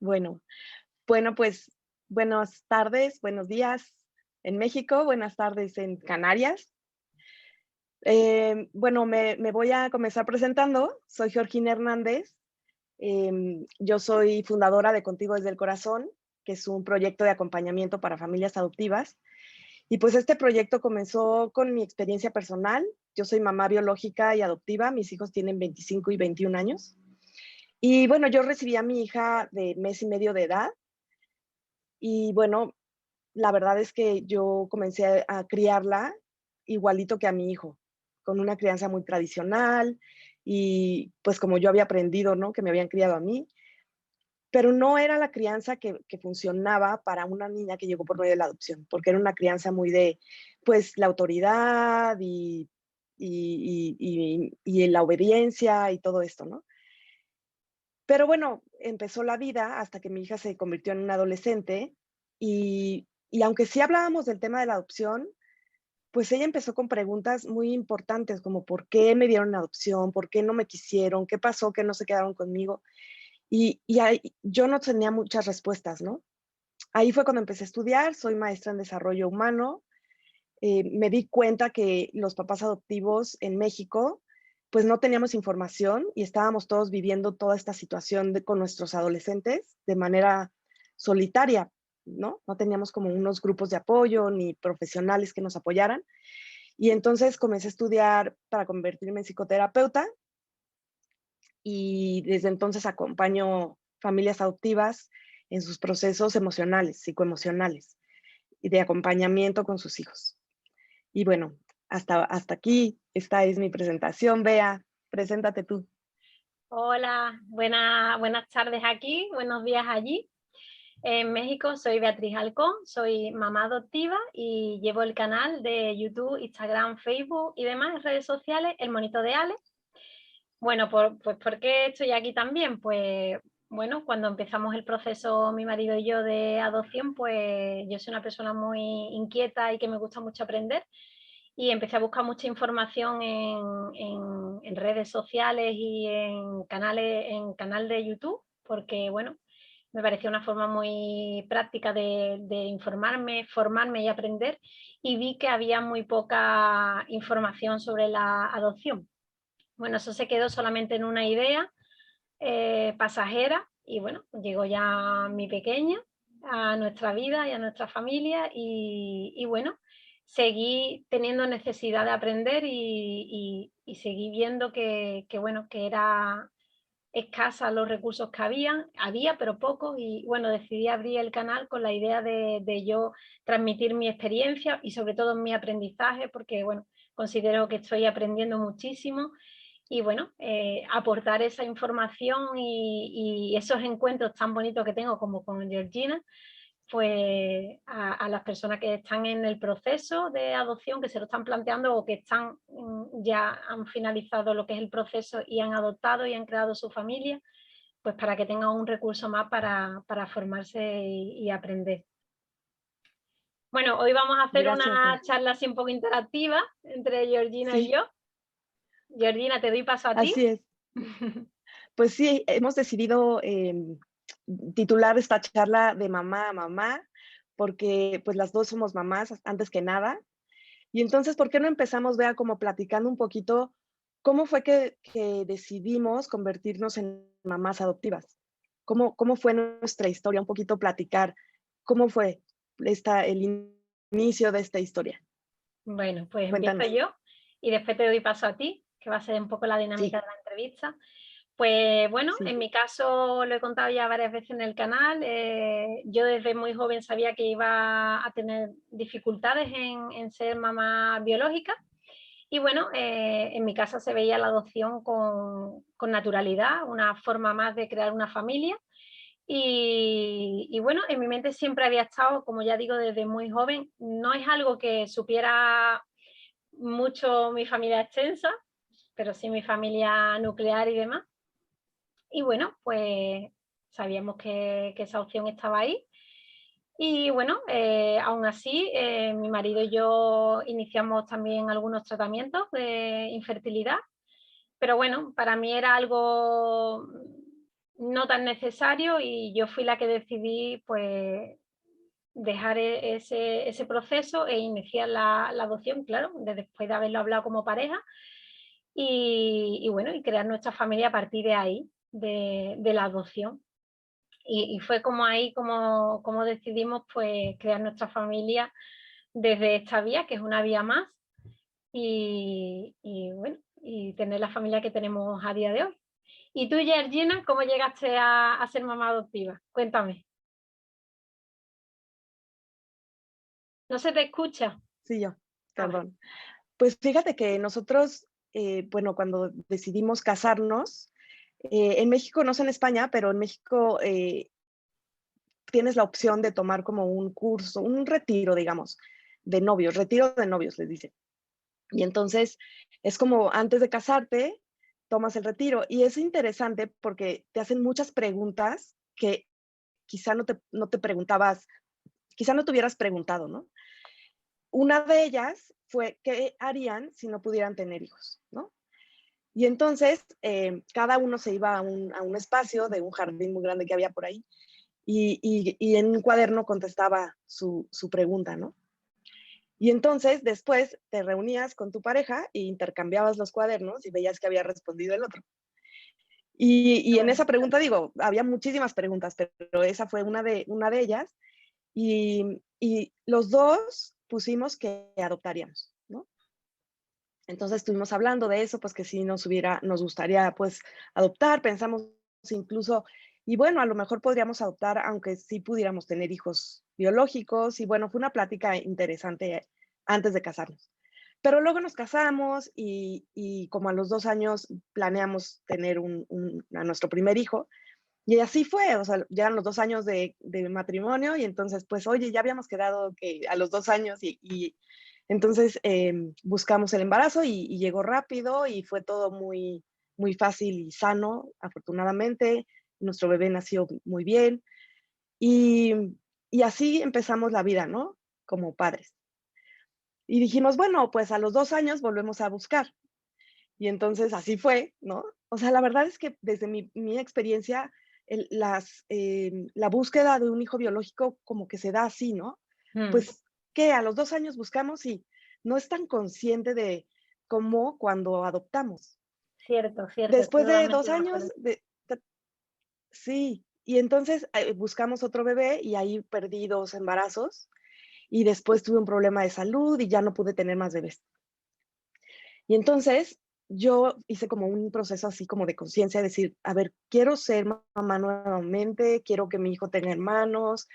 Bueno, bueno, pues buenas tardes, buenos días en México, buenas tardes en Canarias. Bueno, me voy a comenzar presentando. Soy Georgina Hernández. Yo soy fundadora de Contigo desde el Corazón, que es un proyecto de acompañamiento para familias adoptivas. Y pues este proyecto comenzó con mi experiencia personal. Yo soy mamá biológica y adoptiva. Mis hijos tienen 25 y 21 años. Y bueno, yo recibí a mi hija de mes y medio de edad. Y bueno, la verdad es que yo comencé a criarla igualito que a mi hijo, con una crianza muy tradicional y, pues, como yo había aprendido, ¿no?, que me habían criado a mí, pero no era la crianza que funcionaba para una niña que llegó por medio de la adopción, porque era una crianza muy de, pues, la autoridad y la obediencia y todo esto, ¿no? Pero bueno, empezó la vida hasta que mi hija se convirtió en una adolescente y aunque sí hablábamos del tema de la adopción, pues ella empezó con preguntas muy importantes, como ¿por qué me dieron adopción? ¿Por qué no me quisieron? ¿Qué pasó que no se quedaron conmigo? Y ahí yo no tenía muchas respuestas, ¿no? Ahí fue cuando empecé a estudiar, soy maestra en desarrollo humano. Me di cuenta que los papás adoptivos en México, pues no teníamos información y estábamos todos viviendo toda esta situación con nuestros adolescentes de manera solitaria, ¿no? No teníamos como unos grupos de apoyo ni profesionales que nos apoyaran. Y entonces comencé a estudiar para convertirme en psicoterapeuta y desde entonces acompaño familias adoptivas en sus procesos emocionales, psicoemocionales y de acompañamiento con sus hijos. Y bueno, hasta aquí, esta es mi presentación. Bea, preséntate tú. Hola, buenas tardes aquí, buenos días allí. En México soy Beatriz Halcón, soy mamá adoptiva y llevo el canal de YouTube, Instagram, Facebook y demás redes sociales, El Monito de Ale. Bueno, pues ¿por qué estoy aquí también? Pues bueno, cuando empezamos el proceso mi marido y yo de adopción, pues yo soy una persona muy inquieta y que me gusta mucho aprender y empecé a buscar mucha información en redes sociales y en canal de YouTube, porque bueno, me pareció una forma muy práctica de informarme, formarme y aprender, y vi que había muy poca información sobre la adopción. Bueno, eso se quedó solamente en una idea pasajera y bueno, llegó ya mi pequeña a nuestra vida y a nuestra familia y bueno, seguí teniendo necesidad de aprender y seguí viendo bueno, que era escasa los recursos que había pero pocos y bueno, decidí abrir el canal con la idea de yo transmitir mi experiencia y sobre todo mi aprendizaje porque bueno, considero que estoy aprendiendo muchísimo y bueno, aportar esa información y esos encuentros tan bonitos que tengo como con Georgina, pues a las personas que están en el proceso de adopción, que se lo están planteando o que están ya han finalizado lo que es el proceso y han adoptado y han creado su familia, pues para que tengan un recurso más para formarse y aprender. Bueno, hoy vamos a hacer Gracias, una Bea. charla así un poco interactiva entre Georgina y Sí, yo. Georgina, te doy paso a ti. así es. Pues sí, hemos decidido titular esta charla de mamá a mamá, porque pues las dos somos mamás antes que nada. Y entonces, ¿por qué no empezamos, Bea, como platicando un poquito cómo fue que decidimos convertirnos en mamás adoptivas? ¿Cómo fue nuestra historia? Un poquito platicar. ¿Cómo fue el inicio de esta historia? Bueno, pues empiezo Cuéntanos. yo y después te doy paso a ti, que va a ser un poco la Sí, dinámica de la entrevista. Pues bueno, sí. en mi caso lo he contado ya varias veces en el canal. Yo desde muy joven sabía que iba a tener dificultades en ser mamá biológica. Y bueno, en mi casa se veía la adopción con naturalidad, una forma más de crear una familia. Y bueno, en mi mente siempre había estado, como ya digo, desde muy joven. No es algo que supiera mucho mi familia extensa, pero sí mi familia nuclear y demás. Y bueno, pues sabíamos que esa opción estaba ahí. Y bueno, aún así, mi marido y yo iniciamos también algunos tratamientos de infertilidad, pero bueno, para mí era algo no tan necesario y yo fui la que decidí pues dejar ese proceso e iniciar la adopción, claro, después de haberlo hablado como pareja y bueno, y crear nuestra familia a partir de ahí, de la adopción. Y fue como ahí como decidimos pues crear nuestra familia desde esta vía, que es una vía más, y bueno, y tener la familia que tenemos a día de hoy. ¿Y tú, Georgina, cómo llegaste a ser mamá adoptiva? Cuéntame. ¿No se te escucha? Sí, yo, A ver. perdón. Pues fíjate que nosotros, bueno, cuando decidimos casarnos, en México, no sé en España, pero en México tienes la opción de tomar como un curso, un retiro, digamos, de novios, retiro de novios, les dicen. Y entonces es como antes de casarte, tomas el retiro. Y es interesante porque te hacen muchas preguntas que quizá no te preguntabas, quizá no te hubieras preguntado, ¿no? Una de ellas fue, ¿qué harían si no pudieran tener hijos? ¿No? Y entonces cada uno se iba a un espacio de un jardín muy grande que había por ahí y en un cuaderno contestaba su pregunta, ¿no? Y entonces después te reunías con tu pareja e intercambiabas los cuadernos y veías que había respondido el otro. Y en Bueno, esa pregunta, digo, había muchísimas preguntas, pero esa fue una de ellas. Y los dos pusimos que adoptaríamos, ¿no? Entonces estuvimos hablando de eso, pues que sí nos gustaría pues adoptar, pensamos incluso, y bueno, a lo mejor podríamos adoptar, aunque sí pudiéramos tener hijos biológicos, y bueno, fue una plática interesante antes de casarnos. Pero luego nos casamos y como a los 2 años planeamos tener a nuestro primer hijo, y así fue, o sea, llegan los 2 años de matrimonio y entonces, pues, oye, ya habíamos quedado que a los 2 años y entonces buscamos el embarazo y llegó rápido y fue todo muy, muy fácil y sano, afortunadamente. Nuestro bebé nació muy bien y, y así empezamos la vida, ¿no? Como padres. Y dijimos, bueno, pues a los 2 años volvemos a buscar. Y entonces así fue, ¿no? O sea, la verdad es que desde mi experiencia, la búsqueda de un hijo biológico como que se da así, ¿no? mm, Pues que a los 2 años buscamos y no es tan consciente de cómo cuando adoptamos. cierto, cierto, estoy Después de totalmente dos de acuerdo. años, sí, y entonces buscamos otro bebé y ahí perdí 2 embarazos y después tuve un problema de salud y ya no pude tener más bebés. Y entonces yo hice como un proceso así como de conciencia, decir, a ver, quiero ser mamá nuevamente, quiero que mi hijo tenga hermanos,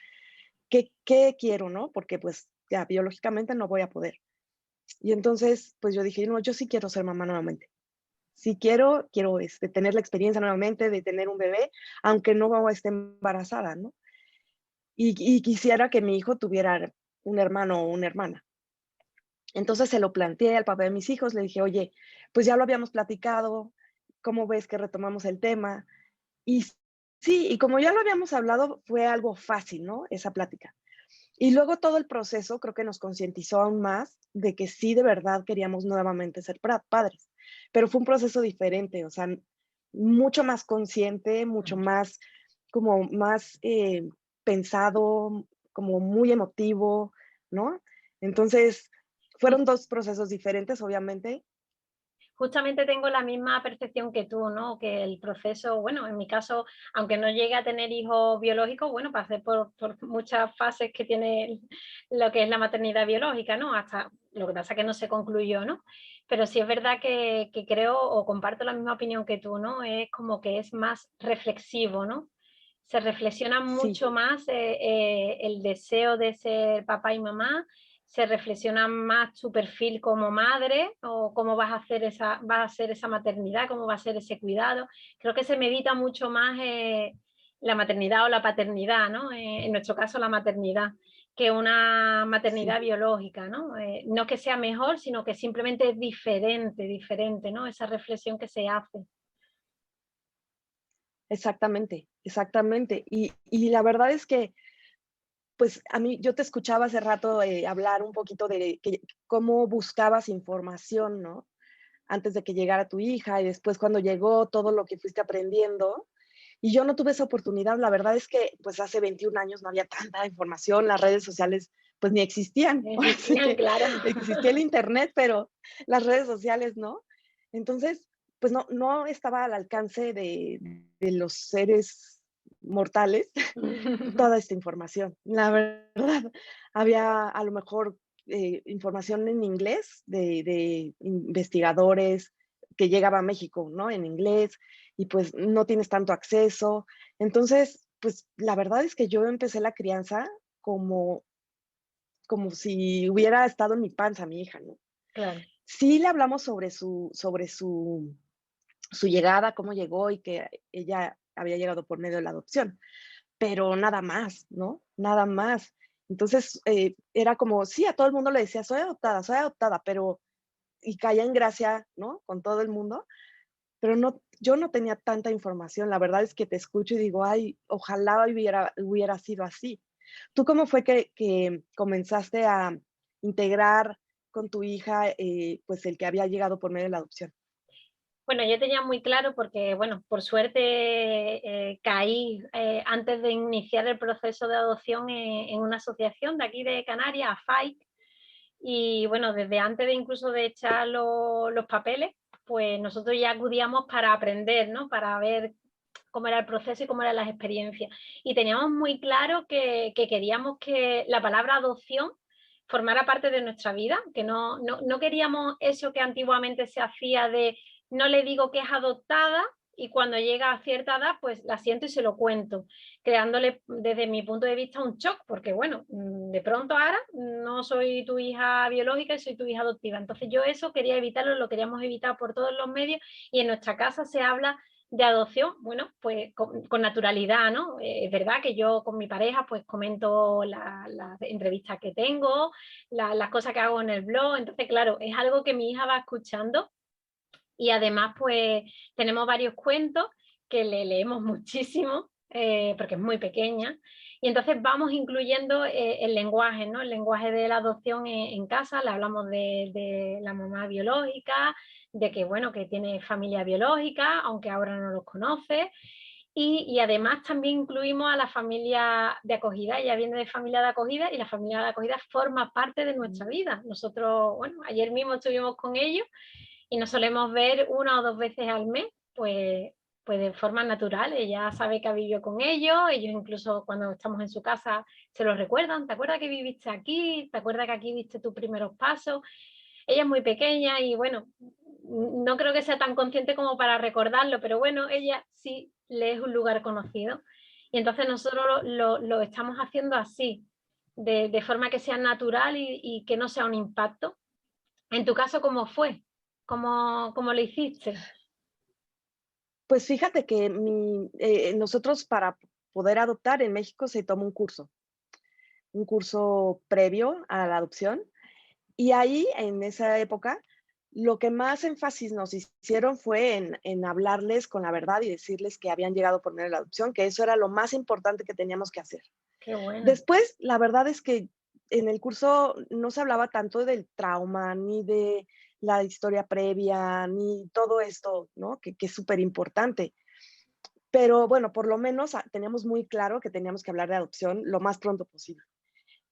¿qué quiero, no? Porque pues ya biológicamente no voy a poder. Y entonces, pues yo dije, no, yo sí quiero ser mamá nuevamente. Sí quiero tener la experiencia nuevamente de tener un bebé, aunque no esté embarazada, ¿no? Y quisiera que mi hijo tuviera un hermano o una hermana. Entonces se lo planteé al papá de mis hijos, le dije, oye, pues ya lo habíamos platicado, ¿cómo ves que retomamos el tema? Y sí, y como ya lo habíamos hablado, fue algo fácil, ¿no? Esa plática. Y luego todo el proceso creo que nos concientizó aún más de que sí, de verdad queríamos nuevamente ser padres, pero fue un proceso diferente, o sea, mucho más consciente, mucho más, como más pensado, como muy emotivo, ¿no? Entonces, fueron dos procesos diferentes, obviamente. Justamente tengo la misma percepción que tú, ¿no? Que el proceso, bueno, en mi caso, aunque no llegue a tener hijos biológicos, bueno, pasé por muchas fases que tiene lo que es la maternidad biológica, ¿no? Hasta lo que pasa que no se concluyó, ¿no? Pero sí es verdad que creo o comparto la misma opinión que tú, ¿no? Es como que es más reflexivo, ¿no? Se reflexiona Sí, mucho más el deseo de ser papá y mamá, se reflexiona más tu perfil como madre o cómo vas a hacer esa maternidad, cómo va a ser ese cuidado. Creo que se medita mucho más la maternidad o la paternidad, ¿no? En nuestro caso la maternidad, que una sí. maternidad biológica, ¿no? No que sea mejor, sino que simplemente es diferente, diferente, ¿no? Esa reflexión que se hace. Exactamente, exactamente. Y la verdad es que, pues a mí, yo te escuchaba hace rato hablar un poquito de cómo buscabas información, ¿no? Antes de que llegara tu hija y después cuando llegó todo lo que fuiste aprendiendo. Y yo no tuve esa oportunidad. La verdad es que, pues, hace 21 años no había tanta información, las redes sociales, pues, ni existían. Ahora sí Existían, que claro. existía el Internet, pero las redes sociales no. Entonces, pues, no estaba al alcance de los seres mortales toda esta información. La verdad, había a lo mejor, información en inglés de investigadores que llegaba a México, ¿no? En inglés, y pues no tienes tanto acceso. Entonces, pues la verdad es que yo empecé la crianza como como si hubiera estado en mi panza mi hija, ¿no? Claro. Sí le hablamos sobre su llegada, cómo llegó y que ella había llegado por medio de la adopción, pero nada más, ¿no? Nada más. Entonces, era como, sí, a todo el mundo le decía: soy adoptada", pero y caía en gracia, ¿no? Con todo el mundo, pero no, yo no tenía tanta información. La verdad es que te escucho y digo: "Ay, ojalá hubiera sido así". ¿Tú cómo fue que comenzaste a integrar con tu hija, pues, el que había llegado por medio de la adopción? Bueno, yo tenía muy claro porque, bueno, por suerte caí antes de iniciar el proceso de adopción en una asociación de aquí de Canarias, AFAIC, y bueno, desde antes de incluso de echar los papeles, pues nosotros ya acudíamos para aprender, ¿no? Para ver cómo era el proceso y cómo eran las experiencias. Y teníamos muy claro que queríamos que la palabra adopción formara parte de nuestra vida, que no queríamos eso que antiguamente se hacía de no le digo que es adoptada y cuando llega a cierta edad, pues la siento y se lo cuento, creándole desde mi punto de vista un shock, porque bueno, de pronto ahora no soy tu hija biológica y soy tu hija adoptiva. Entonces yo eso quería evitarlo, lo queríamos evitar por todos los medios y en nuestra casa se habla de adopción, bueno, pues con naturalidad, ¿no? Es verdad que yo con mi pareja pues comento las entrevistas que tengo, las cosas que hago en el blog, entonces claro, es algo que mi hija va escuchando y además pues tenemos varios cuentos que le leemos muchísimo porque es muy pequeña y entonces vamos incluyendo el lenguaje, ¿no? El lenguaje de la adopción en casa, le hablamos de la mamá biológica, de que, bueno, que tiene familia biológica, aunque ahora no los conoce. Y además también incluimos a la familia de acogida. Ella viene de familia de acogida y la familia de acogida forma parte de nuestra Mm. vida. Nosotros, bueno, ayer mismo estuvimos con ellos y nos solemos ver una o dos veces al mes, pues de forma natural. Ella sabe que ha vivido con ellos incluso cuando estamos en su casa se lo recuerdan. ¿Te acuerdas que viviste aquí? ¿Te acuerdas que aquí diste tus primeros pasos? Ella es muy pequeña y bueno, no creo que sea tan consciente como para recordarlo, pero bueno, ella sí le es un lugar conocido. Y entonces nosotros lo estamos haciendo así, de forma que sea natural y que no sea un impacto. En tu caso, ¿cómo fue? ¿Cómo lo hiciste? Pues fíjate que nosotros para poder adoptar en México se toma un curso previo a la adopción. Y ahí, en esa época, lo que más énfasis nos hicieron fue en hablarles con la verdad y decirles que habían llegado por medio de la adopción, que eso era lo más importante que teníamos que hacer. Qué bueno. Después, la verdad es que en el curso no se hablaba tanto del trauma, ni de la historia previa, ni todo esto, ¿no? Que es súper importante. Pero bueno, por lo menos teníamos muy claro que teníamos que hablar de adopción lo más pronto posible.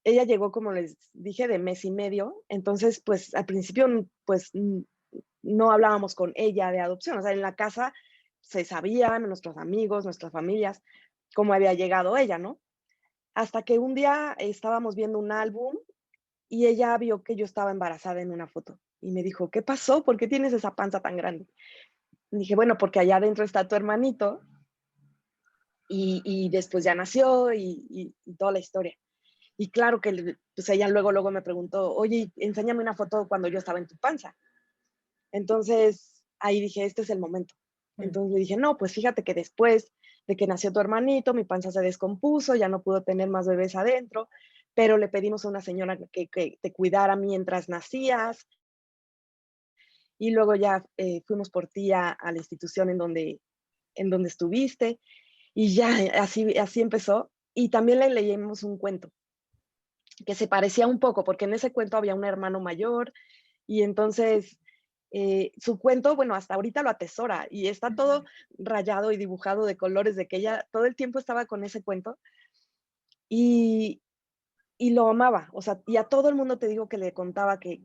Ella llegó, como les dije, de mes y medio, entonces, pues, al principio, pues, no hablábamos con ella de adopción, o sea, en la casa se sabían, nuestros amigos, nuestras familias, cómo había llegado ella, ¿no? Hasta que un día estábamos viendo un álbum y ella vio que yo estaba embarazada en una foto y me dijo: "¿Qué pasó? ¿Por qué tienes esa panza tan grande?". Y dije: "Bueno, porque allá adentro está tu hermanito y después ya nació y toda la historia". Y claro que pues ella luego me preguntó: "Oye, enséñame una foto cuando yo estaba en tu panza". Entonces, ahí dije: "Este es el momento". Mm. Entonces le dije: "No, pues fíjate que después de que nació tu hermanito, mi panza se descompuso, ya no pudo tener más bebés adentro, pero le pedimos a una señora que te cuidara mientras nacías, y luego ya, fuimos por ti a la institución en donde estuviste", y ya, así empezó. Y también le leímos un cuento que se parecía un poco, porque en ese cuento había un hermano mayor y entonces, su cuento, bueno, hasta ahorita lo atesora y está todo rayado y dibujado de colores de que ella todo el tiempo estaba con ese cuento y, y lo amaba, o sea, y a todo el mundo te digo que le contaba que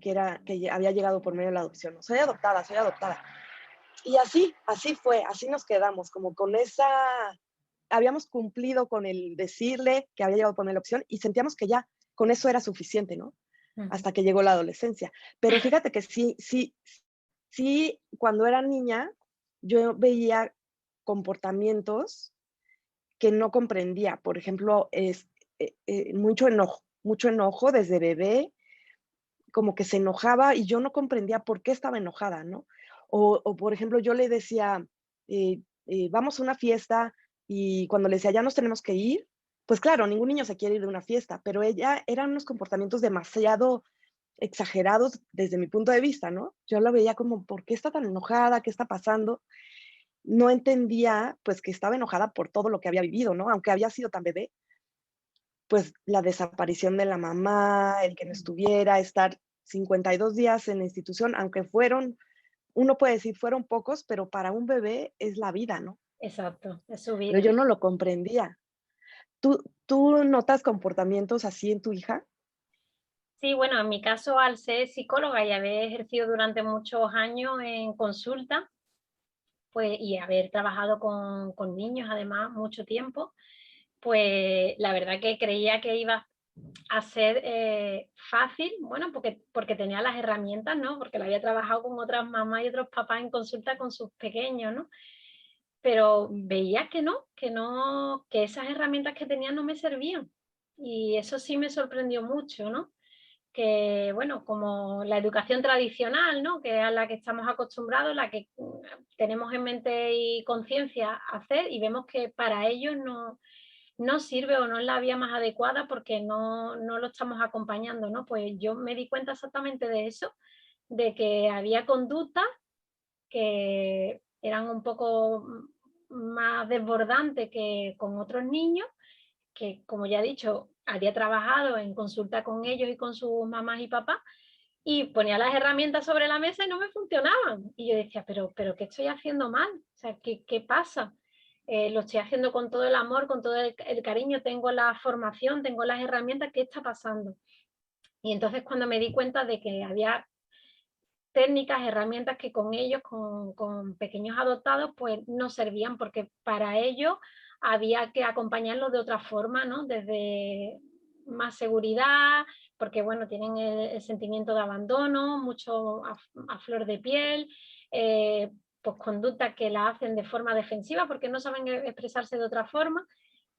había llegado por medio de la adopción, ¿no? Soy adoptada, soy adoptada. Y así fue, así nos quedamos, como con esa, habíamos cumplido con el decirle que había llegado por medio de la adopción y sentíamos que ya con eso era suficiente, ¿no? Ujú. Hasta que llegó la adolescencia. Pero fíjate que sí, cuando era niña, yo veía comportamientos que no comprendía. Por ejemplo, mucho enojo desde bebé, como que se enojaba y yo no comprendía por qué estaba enojada, ¿no? O por ejemplo, yo le decía, vamos a una fiesta y cuando le decía, ya nos tenemos que ir, pues claro, ningún niño se quiere ir de una fiesta, pero ella eran unos comportamientos demasiado exagerados desde mi punto de vista, ¿no? Yo la veía como, ¿por qué está tan enojada? ¿Qué está pasando? No entendía, pues, que estaba enojada por todo lo que había vivido, ¿no? Aunque había sido tan bebé, pues, la desaparición de la mamá, el que no estuviera, estar 52 días en la institución, aunque uno puede decir fueron pocos, pero para un bebé es la vida, ¿no? Exacto, es su Pero vida. yo no lo comprendía. ¿Tú notas comportamientos así en tu hija? Sí, bueno, en mi caso, al ser psicóloga y haber ejercido durante muchos años en consulta, pues, y haber trabajado con niños además mucho tiempo, pues la verdad que creía que iba a ser fácil, bueno, porque tenía las herramientas, ¿no? Porque la había trabajado con otras mamás y otros papás en consulta con sus pequeños, ¿no? Pero veía que no, que esas herramientas que tenía no me servían. Y eso sí me sorprendió mucho, ¿no? Que, bueno, como la educación tradicional, ¿no? Que es a la que estamos acostumbrados, la que tenemos en mente y conciencia hacer, y vemos que para ellos no sirve o no es la vía más adecuada porque no lo estamos acompañando, ¿no? Pues yo me di cuenta exactamente de eso, de que había conductas que eran un poco más desbordantes que con otros niños, que como ya he dicho, había trabajado en consulta con ellos y con sus mamás y papás, y ponía las herramientas sobre la mesa y no me funcionaban. Y yo decía, pero ¿qué estoy haciendo mal? O sea, ¿qué pasa? Lo estoy haciendo con todo el amor, con todo el cariño, tengo la formación, tengo las herramientas, ¿qué está pasando? Y entonces cuando me di cuenta de que había técnicas, herramientas que con ellos, con pequeños adoptados, pues no servían, porque para ellos había que acompañarlos de otra forma, ¿no? Desde más seguridad, porque bueno, tienen el sentimiento de abandono, mucho a flor de piel, pues conductas que la hacen de forma defensiva porque no saben expresarse de otra forma.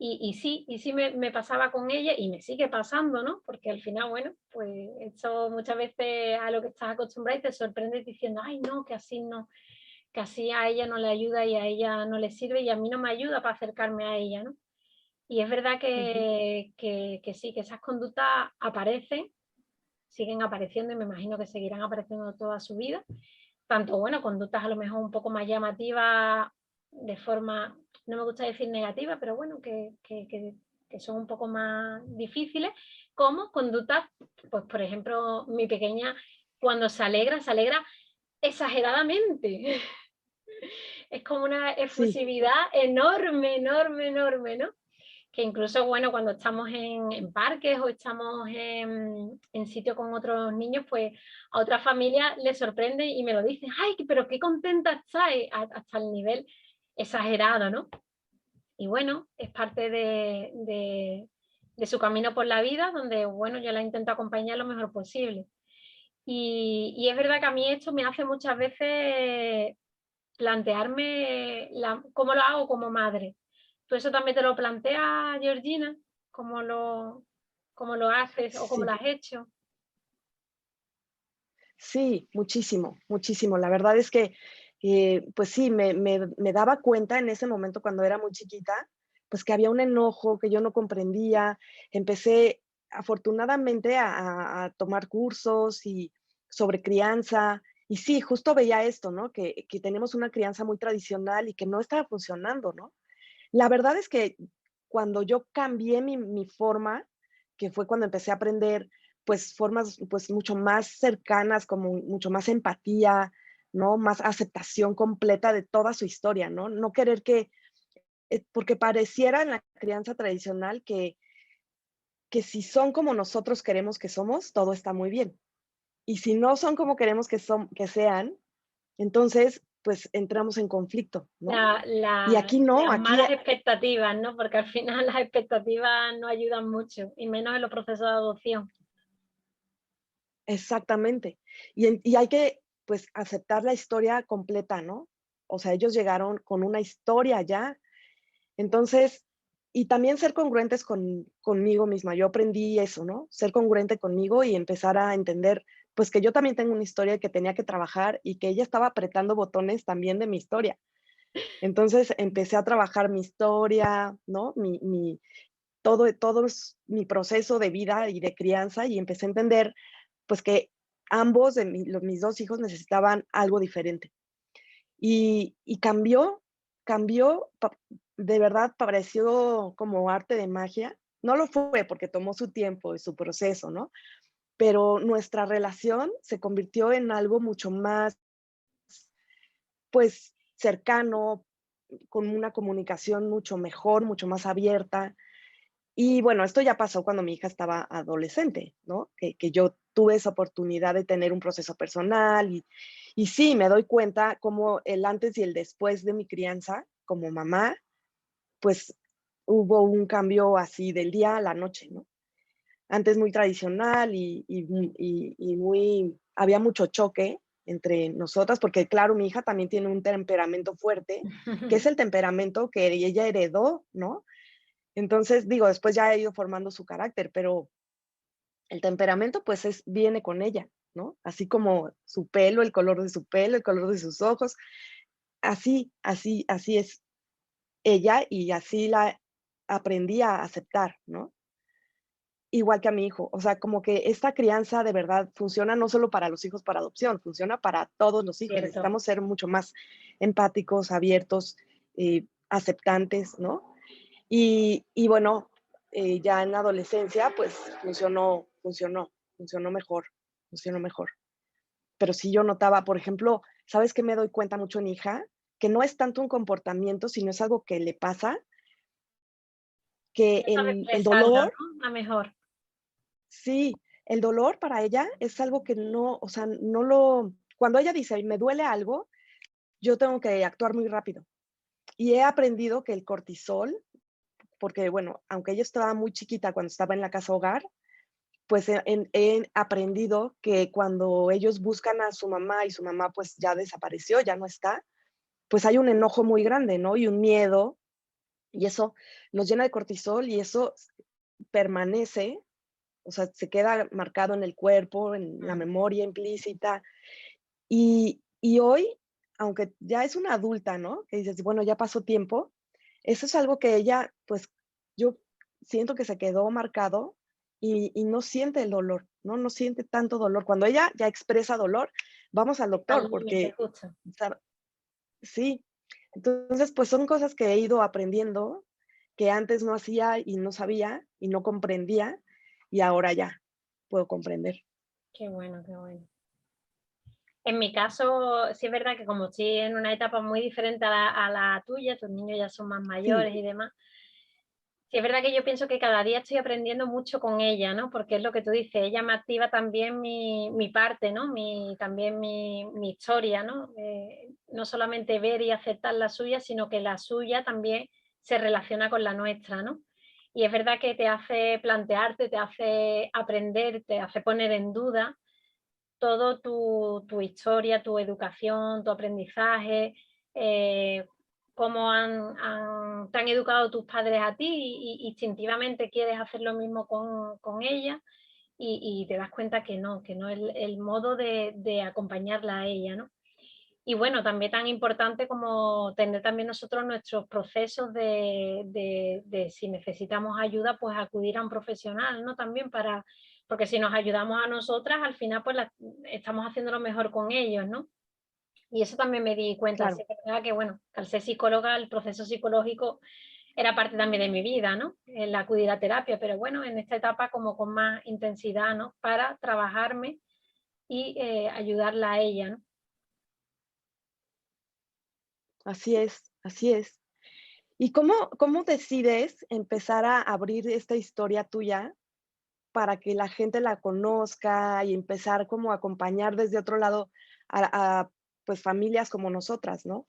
Y sí me pasaba con ella y me sigue pasando, ¿no? Porque al final, bueno, pues eso muchas veces a lo que estás acostumbrada y te sorprendes diciendo, ay, no, que así no, que así a ella no le ayuda y a ella no le sirve y a mí no me ayuda para acercarme a ella, ¿no? Y es verdad Ujú. que sí, que esas conductas aparecen, siguen apareciendo y me imagino que seguirán apareciendo toda su vida. Tanto, bueno, conductas a lo mejor un poco más llamativas de forma, no me gusta decir negativa, pero bueno, que son un poco más difíciles, como conductas, pues por ejemplo, mi pequeña cuando se alegra exageradamente. Es como una Sí, efusividad enorme, enorme, enorme, ¿no? Que incluso, bueno, cuando estamos en parques o estamos en sitios con otros niños, pues a otra familia les sorprende y me lo dicen, ay, pero qué contenta estáis, hasta el nivel exagerado, ¿no? Y bueno, es parte de su camino por la vida, donde, bueno, yo la intento acompañar lo mejor posible. Y es verdad que a mí esto me hace muchas veces plantearme cómo lo hago como madre. ¿Tú eso también te lo planteas, Georgina? ¿Cómo cómo lo haces o cómo lo sí, has hecho? sí, muchísimo, muchísimo. La verdad es que, pues sí, me daba cuenta en ese momento cuando era muy chiquita, pues que había un enojo que yo no comprendía. Empecé afortunadamente a tomar cursos y sobre crianza. Y sí, justo veía esto, ¿no? Que tenemos una crianza muy tradicional y que no estaba funcionando, ¿no? La verdad es que cuando yo cambié mi forma, que fue cuando empecé a aprender, pues, formas, pues, mucho más cercanas, como mucho más empatía, ¿no? Más aceptación completa de toda su historia, ¿no? No querer que, porque pareciera en la crianza tradicional que si son como nosotros queremos que somos, todo está muy bien. Y si no son como queremos que sean, entonces, pues entramos en conflicto, ¿no? Y aquí no, Las aquí malas expectativas, ¿no? Porque al final las expectativas no ayudan mucho, y menos en los procesos de adopción. exactamente. Y hay que, pues, aceptar la historia completa, ¿no? O sea, ellos llegaron con una historia ya. Entonces, y también ser congruentes conmigo misma. Yo aprendí eso, ¿no? Ser congruente conmigo y empezar a entender, pues, que yo también tengo una historia que tenía que trabajar y que ella estaba apretando botones también de mi historia. Entonces, empecé a trabajar mi historia, ¿no? Todo es mi proceso de vida y de crianza, y empecé a entender, pues, que ambos de mis 2 hijos necesitaban algo diferente. Y cambió, de verdad pareció como arte de magia. No lo fue, porque tomó su tiempo y su proceso, ¿no? Pero nuestra relación se convirtió en algo mucho más, pues, cercano, con una comunicación mucho mejor, mucho más abierta. Y bueno, esto ya pasó cuando mi hija estaba adolescente, ¿no? Que yo tuve esa oportunidad de tener un proceso personal y sí, me doy cuenta cómo el antes y el después de mi crianza como mamá, pues hubo un cambio así del día a la noche, ¿no? Antes muy tradicional y muy, había mucho choque entre nosotras, porque claro, mi hija también tiene un temperamento fuerte, que es el temperamento que ella heredó, ¿no? Entonces, digo, después ya ha ido formando su carácter, pero el temperamento, pues, viene con ella, ¿no? Así como su pelo, el color de su pelo, el color de sus ojos, así es ella y así la aprendí a aceptar, ¿no? Igual que a mi hijo, o sea, como que esta crianza de verdad funciona no solo para los hijos para adopción, funciona para todos los hijos. Cierto. Necesitamos ser mucho más empáticos, abiertos, aceptantes, ¿no? Y bueno, ya en la adolescencia, pues funcionó mejor, funcionó mejor. Pero sí yo notaba, por ejemplo, ¿sabes qué me doy cuenta mucho en mi hija? Que no es tanto un comportamiento, sino es algo que le pasa, que No sabe el expresarlo, dolor, ¿no? A mejor. sí, el dolor para ella es algo que no, o sea, no lo, cuando ella dice: "Me duele algo", yo tengo que actuar muy rápido. Y he aprendido que el cortisol, porque bueno, aunque ella estaba muy chiquita cuando estaba en la casa hogar, pues he aprendido que cuando ellos buscan a su mamá y su mamá pues ya desapareció, ya no está, pues hay un enojo muy grande, ¿no? Y un miedo, y eso los llena de cortisol y eso permanece, o sea, se queda marcado en el cuerpo, en la Mm. memoria implícita. Y hoy, aunque ya es una adulta, ¿no? Que dices, bueno, ya pasó tiempo, eso es algo que ella, pues, yo siento que se quedó marcado y no siente el dolor, ¿no? No siente tanto dolor. Cuando ella ya expresa dolor, vamos al Al doctor límite, porque, justo. sab sí. Entonces, pues, son cosas que he ido aprendiendo, que antes no hacía y no sabía y no comprendía, y ahora ya puedo comprender. Qué bueno, qué bueno. En mi caso, sí es verdad que como estoy en una etapa muy diferente a la tuya, tus niños ya son más Sí, mayores y demás, sí es verdad que yo pienso que cada día estoy aprendiendo mucho con ella, ¿no? Porque es lo que tú dices, ella me activa también mi parte, ¿no? También mi historia, ¿no? No solamente ver y aceptar la suya, sino que la suya también se relaciona con la nuestra, ¿no? Y es verdad que te hace plantearte, te hace aprender, te hace poner en duda todo tu historia, tu educación, tu aprendizaje, eh, cómo te han educado tus padres a ti y instintivamente quieres hacer lo mismo con ella y te das cuenta que no es el modo de acompañarla a ella, ¿no? Y bueno, también tan importante como tener también nosotros nuestros procesos de si necesitamos ayuda, pues acudir a un profesional, ¿no? También para, porque si nos ayudamos a nosotras, al final pues estamos haciendo lo mejor con ellos, ¿no? Y eso también me di cuenta, sí, claro, es verdad que bueno, al ser psicóloga, el proceso psicológico era parte también de mi vida, ¿no? El acudir a terapia, pero bueno, en esta etapa como con más intensidad, ¿no? Para trabajarme y ayudarla a ella, ¿no? así es, así es. ¿Y cómo decides empezar a abrir esta historia tuya para que la gente la conozca y empezar como a acompañar desde otro lado pues, familias como nosotras, ¿no?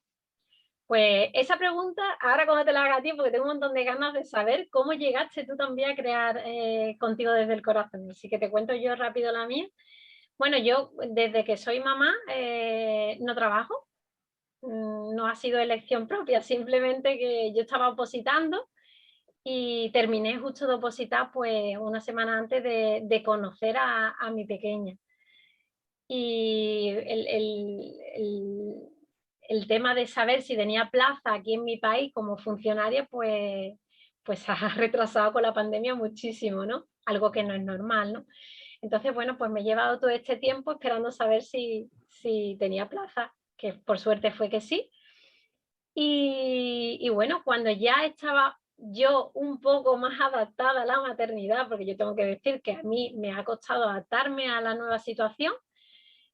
Pues esa pregunta, ahora cuando te la haga a ti, porque tengo un montón de ganas de saber cómo llegaste tú también a crear Contigo desde el corazón. Así que te cuento yo rápido la mía. Bueno, yo desde que soy mamá no trabajo, no ha sido elección propia, simplemente que yo estaba opositando y terminé justo de opositar pues una semana antes de conocer a mi pequeña. Y el tema de saber si tenía plaza aquí en mi país como funcionaria, pues ha retrasado con la pandemia muchísimo, ¿no? Algo que no es normal, ¿no? Entonces, bueno, pues me he llevado todo este tiempo esperando saber si tenía plaza, que por suerte fue que sí. Y bueno, cuando ya estaba yo un poco más adaptada a la maternidad, porque yo tengo que decir que a mí me ha costado adaptarme a la nueva situación,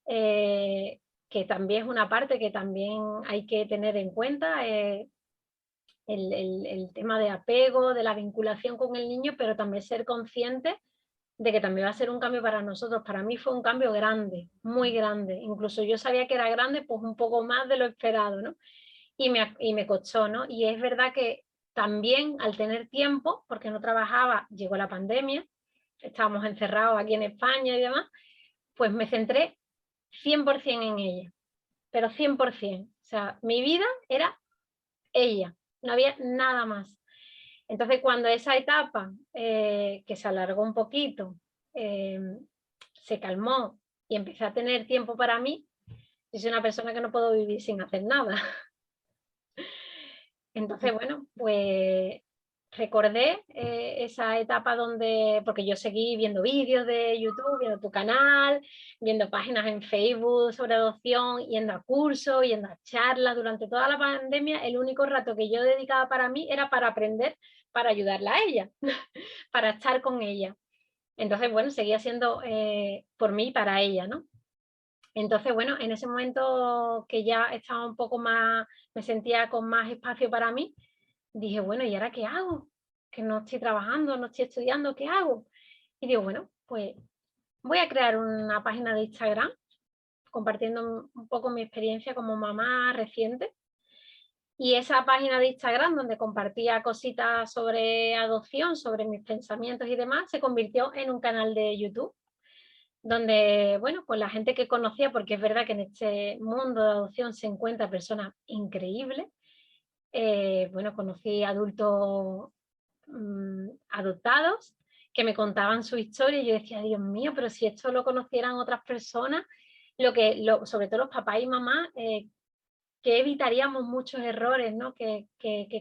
eh, que también es una parte que también hay que tener en cuenta, el tema de apego, de la vinculación con el niño, pero también ser consciente de que también va a ser un cambio para nosotros. Para mí fue un cambio grande, muy grande. Incluso yo sabía que era grande, pues un poco más de lo esperado, ¿no? Y me costó, ¿no? Y es verdad que también al tener tiempo, porque no trabajaba, llegó la pandemia, estábamos encerrados aquí en España y demás, pues me centré 100% en ella, pero 100%. O sea, mi vida era ella, no había nada más. Entonces, cuando esa etapa, que se alargó un poquito, eh, se calmó y empecé a tener tiempo para mí, yo soy una persona que no puedo vivir sin hacer nada. Entonces, bueno, pues recordé esa etapa donde, porque yo seguí viendo vídeos de YouTube, viendo tu canal, viendo páginas en Facebook sobre adopción, yendo a cursos, yendo a charlas. Durante toda la pandemia, el único rato que yo dedicaba para mí era para aprender, para ayudarla a ella, para estar con ella. Entonces, bueno, seguía siendo por mí y para ella, ¿no? Entonces, bueno, en ese momento que ya estaba un poco más, me sentía con más espacio para mí, dije, bueno, ¿y ahora qué hago? Que no estoy trabajando, no estoy estudiando, ¿qué hago? Y digo, bueno, pues voy a crear una página de Instagram compartiendo un poco mi experiencia como mamá reciente. Y esa página de Instagram donde compartía cositas sobre adopción, sobre mis pensamientos y demás, se convirtió en un canal de YouTube donde, bueno, pues la gente que conocía, porque es verdad que en este mundo de adopción se encuentran personas increíbles, bueno, conocí adultos adoptados que me contaban su historia y yo decía, Dios mío, pero si esto lo conocieran otras personas, sobre todo los papás y mamás, que evitaríamos muchos errores, ¿no? Que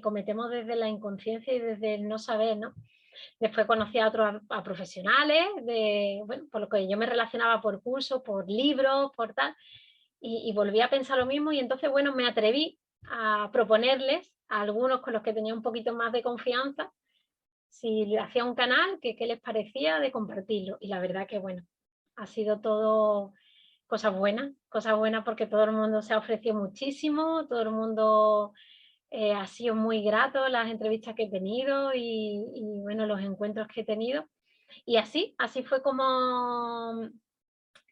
cometemos desde la inconsciencia y desde el no saber, ¿no? Después conocí a otros a profesionales, bueno, por lo que yo me relacionaba por cursos, por libros, por tal, y volví a pensar lo mismo y entonces, bueno, me atreví a proponerles a algunos con los que tenía un poquito más de confianza si le hacía un canal, que qué les parecía de compartirlo. Y la verdad que, bueno, ha sido todo cosas buenas porque todo el mundo se ha ofrecido muchísimo, todo el mundo ha sido muy grato las entrevistas que he tenido y, bueno, los encuentros que he tenido. Y así fue como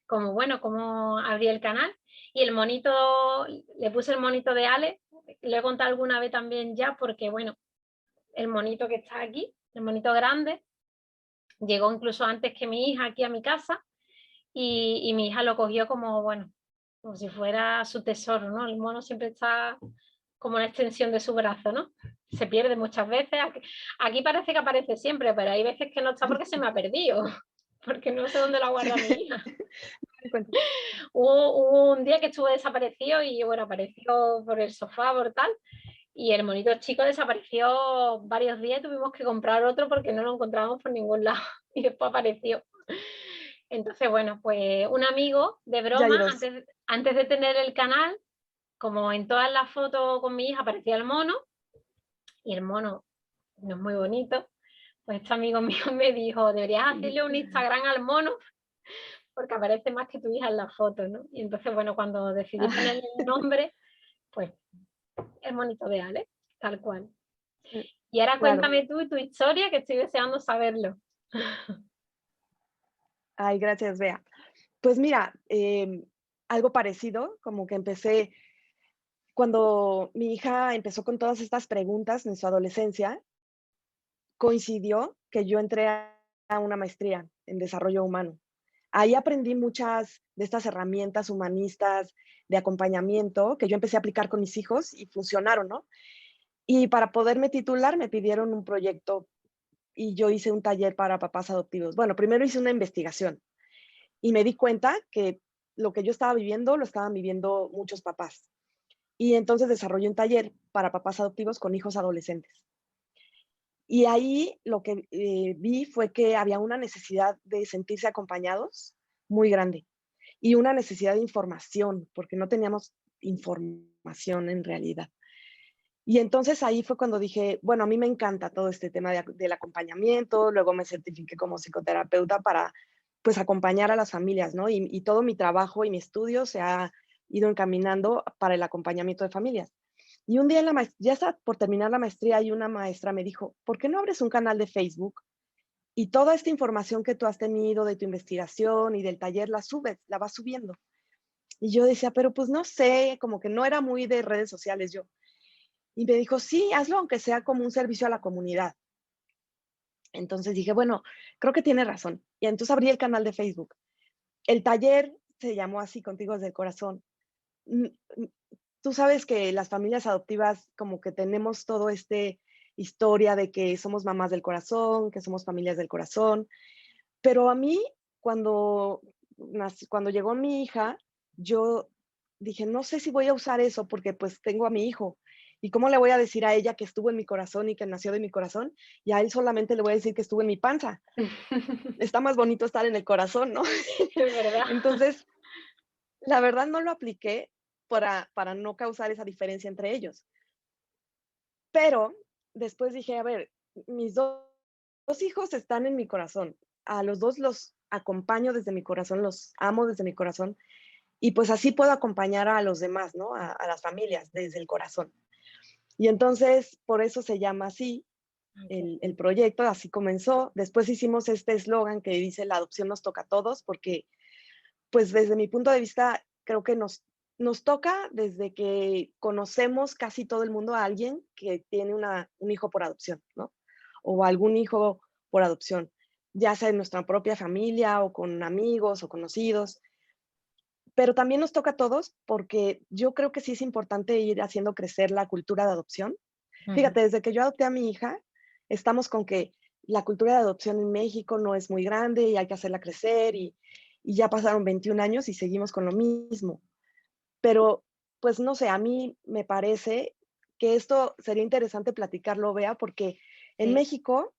bueno, como abrí el canal. Y el monito, le puse el monito de Ale, lo he contado alguna vez también ya, porque bueno, el monito que está aquí, el monito grande, llegó incluso antes que mi hija aquí a mi casa y mi hija lo cogió como, bueno, como si fuera su tesoro, ¿no? El mono siempre está como una extensión de su brazo, ¿no? Se pierde muchas veces. Aquí parece que aparece siempre, pero hay veces que no está porque se me ha perdido, porque no sé dónde la Sí. guarda mi hija. Cuenta. Hubo un día que estuvo desaparecido y bueno, apareció por el sofá, por tal, y el monito chico desapareció varios días y tuvimos que comprar otro porque no lo encontrábamos por ningún lado y después apareció. Entonces, bueno, pues un amigo de Ya hay broma, 2. antes de tener el canal, como en todas las fotos con mi hija aparecía el mono, y el mono no es muy bonito, pues este amigo mío me dijo, deberías hacerle un Instagram al mono porque aparece más que tu hija en la foto, ¿no? Y entonces, bueno, cuando decidí ponerle el nombre, pues el monito de Alex, tal cual. Mm, Y ahora claro. cuéntame tú tu historia, que estoy deseando saberlo. Ay, gracias, Bea. Pues mira, algo parecido, como que empecé cuando mi hija empezó con todas estas preguntas en su adolescencia, coincidió que yo entré a una maestría en desarrollo humano. Ahí aprendí muchas de estas herramientas humanistas de acompañamiento que yo empecé a aplicar con mis hijos y funcionaron, ¿no? Y para poderme titular me pidieron un proyecto y yo hice un taller para papás adoptivos. Bueno, primero hice una investigación y me di cuenta que lo que yo estaba viviendo lo estaban viviendo muchos papás. Y entonces desarrollé un taller para papás adoptivos con hijos adolescentes. Y ahí lo que vi fue que había una necesidad de sentirse acompañados muy grande y una necesidad de información, porque no teníamos información en realidad. Y entonces ahí fue cuando dije, bueno, a mí me encanta todo este tema del acompañamiento, luego me certifiqué como psicoterapeuta para, pues, acompañar a las familias, ¿no? Y todo mi trabajo y mi estudio se ha ido encaminando para el acompañamiento de familias. Y un día en la ya está por terminar la maestría y una maestra me dijo, ¿por qué no abres un canal de Facebook y toda esta información que tú has tenido de tu investigación y del taller la subes, la vas subiendo? Y yo decía, pero pues no sé, como que no era muy de redes sociales yo. Y me dijo, sí, hazlo aunque sea como un servicio a la comunidad. Entonces dije, bueno, creo que tiene razón. Y entonces abrí el canal de Facebook. El taller se llamó así, Contigo desde el Corazón. Mm, mm, Tú sabes que las familias adoptivas como que tenemos todo este historia de que somos mamás del corazón, que somos familias del corazón, pero a mí cuando cuando llegó mi hija, yo dije: "No sé si voy a usar eso porque, pues, tengo a mi hijo, ¿y cómo le voy a decir a ella que estuvo en mi corazón y que nació de mi corazón? Y a él solamente le voy a decir que estuvo en mi panza. Está más bonito estar en el corazón", ¿no? Es verdad. Entonces, la verdad no lo apliqué para no causar esa diferencia entre ellos. Pero después dije: "A ver, mis 2 hijos están en mi corazón. A los 2 los acompaño desde mi corazón, los amo desde mi corazón, y pues así puedo acompañar a los demás, ¿no? A las familias desde el corazón". Y entonces, por eso se llama así Ay, qué el bien. proyecto, así comenzó. Después hicimos este eslogan que dice: "La adopción nos toca a todos", porque, pues, desde mi punto de vista, creo que nos toca desde que conocemos casi todo el mundo a alguien que tiene un hijo por adopción, ¿no? O algún hijo por adopción, ya sea en nuestra propia familia o con amigos o conocidos. Pero también nos toca a todos porque yo creo que sí es importante ir haciendo crecer la cultura de adopción. Ujú. Fíjate, desde que yo adopté a mi hija, estamos con que la cultura de adopción en México no es muy grande y hay que hacerla crecer y ya pasaron 21 años y seguimos con lo mismo. Pero, pues no sé, a mí me parece que esto sería interesante platicarlo, Bea, porque en Sí. México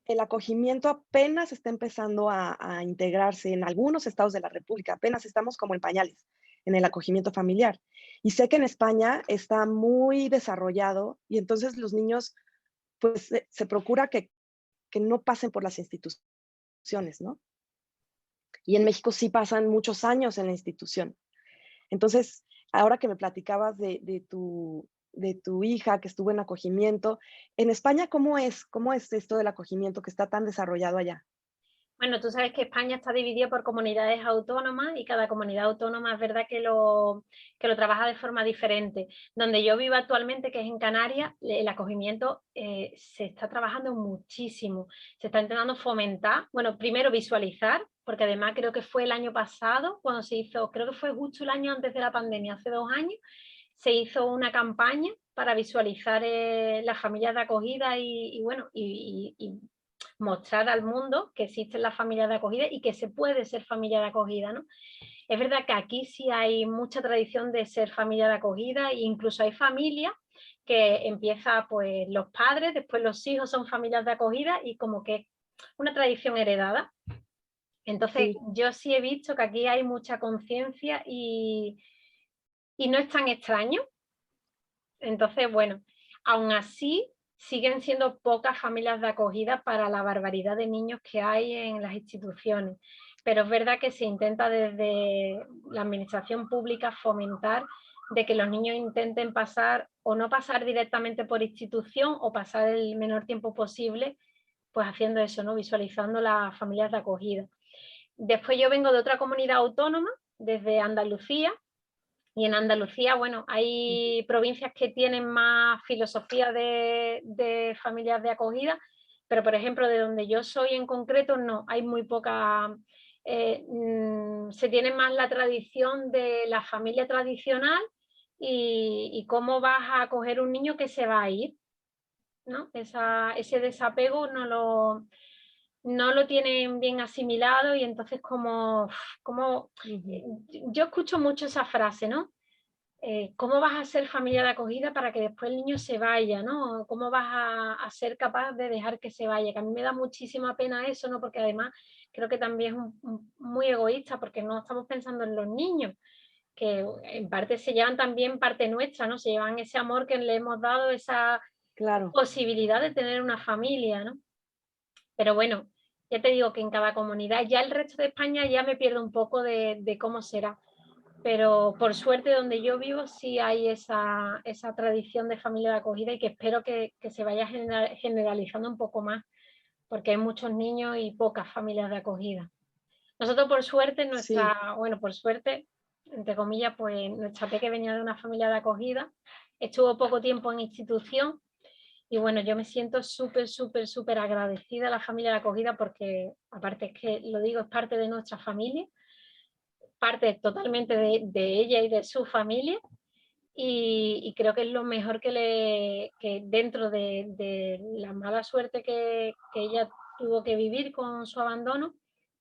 el acogimiento apenas está empezando a integrarse en algunos estados de la república, apenas estamos como en pañales en el acogimiento familiar. Y sé que en España está muy desarrollado y entonces los niños, pues, se procura que no pasen por las instituciones, ¿no? Y en México sí pasan muchos años en la institución. Entonces, ahora que me platicabas de tu hija que estuvo en acogimiento, en España, ¿cómo es esto del acogimiento que está tan desarrollado allá? Bueno, tú sabes que España está dividida por comunidades autónomas y cada comunidad autónoma es verdad que lo trabaja de forma diferente. Donde yo vivo actualmente, que es en Canarias, el acogimiento se está trabajando muchísimo. Se está intentando fomentar, bueno, primero visualizar, porque además creo que fue el año pasado cuando se hizo, creo que fue justo el año antes de la pandemia, hace 2 años, se hizo una campaña para visualizar las familias de acogida y bueno, y mostrar al mundo que existen las familias de acogida y que se puede ser familia de acogida, ¿no? Es verdad que aquí sí hay mucha tradición de ser familia de acogida e incluso hay familias que empieza pues los padres, después los hijos son familias de acogida y como que una tradición heredada. Entonces Sí, yo sí he visto que aquí hay mucha conciencia y no es tan extraño. Entonces, bueno, aún así siguen siendo pocas familias de acogida para la barbaridad de niños que hay en las instituciones. Pero es verdad que se intenta desde la administración pública fomentar de que los niños intenten pasar o no pasar directamente por institución o pasar el menor tiempo posible, pues haciendo eso, ¿no? Visualizando las familias de acogida. Después yo vengo de otra comunidad autónoma, desde Andalucía, y en Andalucía, bueno, hay provincias que tienen más filosofía de familias de acogida, pero por ejemplo, de donde yo soy en concreto, no, hay muy poca, se tiene más la tradición de la familia tradicional y cómo vas a acoger un niño que se va a ir, ¿no? Ese desapego no lo tienen bien asimilado y entonces como Ujú. yo escucho mucho esa frase, ¿no? ¿Cómo vas a ser familia de acogida para que después el niño se vaya, ¿no? ¿Cómo vas a ser capaz de dejar que se vaya? Que a mí me da muchísima pena eso, ¿no? Porque además creo que también es muy egoísta porque no estamos pensando en los niños, que en parte se llevan también parte nuestra, ¿no? Se llevan ese amor que le hemos dado, esa Claro, posibilidad de tener una familia, ¿no? Pero bueno, ya te digo que en cada comunidad, ya el resto de España ya me pierdo un poco de cómo será. Pero por suerte donde yo vivo sí hay esa tradición de familia de acogida y que espero que se vaya generalizando un poco más, porque hay muchos niños y pocas familias de acogida. Nosotros por suerte, sí, bueno, por suerte, entre comillas, pues nuestra peque venía de una familia de acogida, estuvo poco tiempo en institución y bueno, yo me siento súper, súper, súper agradecida a la familia de acogida porque aparte es que, lo digo, es parte de nuestra familia, parte totalmente de ella y de su familia y creo que es lo mejor que dentro de la mala suerte que ella tuvo que vivir con su abandono,